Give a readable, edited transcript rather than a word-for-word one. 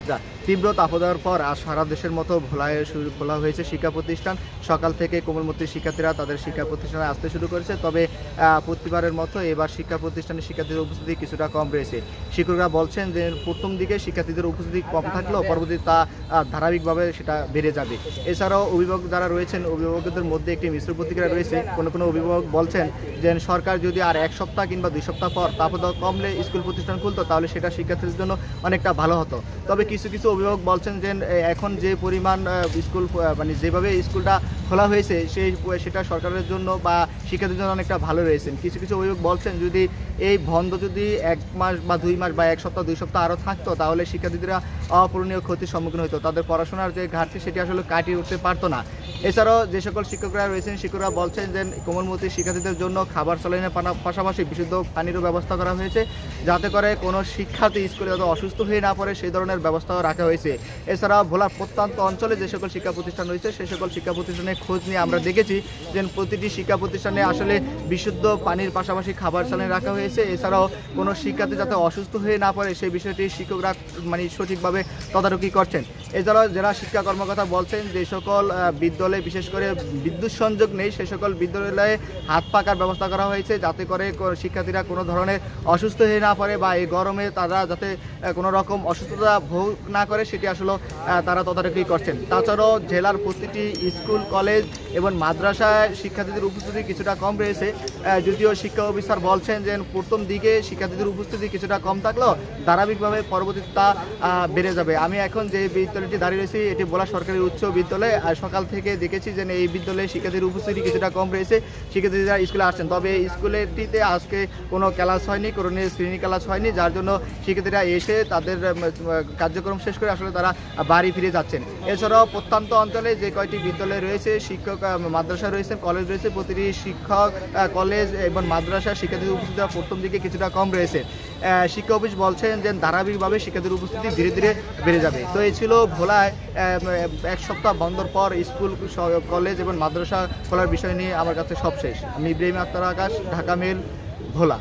যা তীব্র তাপদার পর আজ সারা দেশের মতো ভোলায় খোলা হয়েছে শিক্ষা প্রতিষ্ঠান। সকাল থেকে কোমলমতি শিক্ষার্থীরা তাদের শিক্ষা প্রতিষ্ঠানে আসতে শুরু করেছে। তবে প্রতিবারের মতো এবার শিক্ষা প্রতিষ্ঠানে শিক্ষার্থীদের উপস্থিতি কিছুটা কম রয়েছে। শিক্ষকরা বলছেন যে প্রথম দিকে শিক্ষার্থীদের উপস্থিতি কম থাকলেও পরবর্তীতে তা ধারাবাহিকভাবে সেটা বেড়ে যাবে। এছাড়াও অভিভাবক যারা রয়েছেন, অভিভাবকদের মধ্যে একটি মিশ্র প্রতিক্রিয়া রয়েছে। কোনো অভিভাবক বলছেন যে সরকার যদি আর 1 সপ্তাহ কিংবা 2 সপ্তাহ পর তাপদাহ কমলে স্কুল প্রতিষ্ঠান খুলতো তাহলে সেটা শিক্ষার্থীদের জন্য অনেকটা ভালো হতো। তবে কিছু কিছু অভিভাবক বলছেন যে এখন যে পরিমাণ স্কুল মানে যেভাবে স্কুলটা খোলা হয়েছে সেটা সরকারের জন্য বা শিক্ষার্থীদের জন্য অনেকটা ভালো রয়েছেন। কিছু কিছু অভিভাবক বলছেন যদি এই বন্ধ যদি 1 মাস বা 2 মাস বা 1 সপ্তাহ 2 সপ্তাহ আরও থাকতো তাহলে শিক্ষার্থীরা অপূরণীয় ক্ষতির সম্মুখীন হতো। তাদের পড়াশোনার যে ঘাটতি সেটি আসলে কাটিয়ে উঠতে পারতো না। এছাড়াও যে সকল শিক্ষকরা রয়েছেন, শিক্ষকরা বলছেন যে কোমলমতি শিক্ষার্থীদের জন্য খাবার স্যালাইনের পাশাপাশি বিশুদ্ধ পানিরও ব্যবস্থা করা হয়েছে, যাতে করে কোনো শিক্ষার্থী স্কুলে যাতে অসুস্থ হয়ে না পড়ে সেই ধরনের ব্যবস্থাও রাখা হয়েছে। এছাড়াও ভোলার প্রত্যন্ত অঞ্চলে যে সকল শিক্ষা প্রতিষ্ঠান রয়েছে সেই সকল শিক্ষা প্রতিষ্ঠানের খোঁজ নিয়ে আমরা দেখেছি যে প্রতিটি শিক্ষা প্রতিষ্ঠানে আসলে বিশুদ্ধ পানির পাশাপাশি খাবার স্যালাইন রাখা হয়েছে। এছাড়াও কোনো শিক্ষার্থী যাতে অসুস্থ হয়ে না পড়ে সেই বিষয়টি শিক্ষকরা মানে সঠিকভাবে তদারকি করছেন। এছাড়াও যারা শিক্ষা কর্মকর্তা বলছেন যে সকল বিদ্যালয়ে বিশেষ করে বিদ্যুৎ সংযোগ নেই সেই সকল বিদ্যালয়ে হাত পাকার ব্যবস্থা করা হয়েছে, যাতে করে শিক্ষার্থীরা কোনো ধরনের অসুস্থ হয়ে না পড়ে বা এই গরমে তারা যাতে কোনো রকম অসুস্থতা ভোগ না করে সেটি আসলে তারা তদারকি করছেন। তাছাড়াও জেলার প্রতিটি স্কুল, কলেজ এবং মাদ্রাসায় শিক্ষার্থীদের উপস্থিতি কিছুটা কম রয়েছে। যদিও শিক্ষা অফিসার বলছেন যে প্রথম দিকে শিক্ষার্থীদের উপস্থিতি কিছুটা কম থাকলেও ধারাবাহিকভাবে পরবর্তীতে তা বেড়ে যাবে। আমি এখন যে বিদ্যালয়টি দাঁড়িয়ে রয়েছি এটি ভোলা সরকারি উচ্চ বিদ্যালয়। সকাল থেকে দেখেছি যে এই বিদ্যালয়ে শিক্ষার্থীদের উপস্থিতি কিছুটা কম রয়েছে। শিক্ষার্থীরা স্কুলে আসছেন, তবে স্কুলেটিতে আজকে কোনো ক্লাস হয়নি, কোনো শ্রেণী ক্লাস হয়নি, যার জন্য শিক্ষার্থীরা এসে তাদের কার্যক্রম শেষ করে আসলে তারা বাড়ি ফিরে যাচ্ছেন। এছাড়াও প্রত্যন্ত অঞ্চলে যে কয়টি বিদ্যালয় রয়েছে, শিক্ষক মাদ্রাসা রয়েছে, কলেজ রয়েছে, প্রতিটি শিক্ষক কলেজ এবং মাদ্রাসার শিক্ষার্থীদের উপস্থিতি প্রথম দিকে কিছুটা কম রয়েছে। শিক্ষা অফিস বলছেন যে ধারাবাহিকভাবে শিক্ষার্থীদের উপস্থিতি ধীরে ধীরে বেড়ে যাবে। তো এই ছিল ভোলায় 1 সপ্তাহ বন্ধর পর স্কুল, কলেজ এবং মাদ্রাসা খোলার বিষয় নিয়ে আমার কাছে সব শেষ। আমি ইব্রাহিম আক্তার আকাশ, ঢাকা মেল, ভোলা।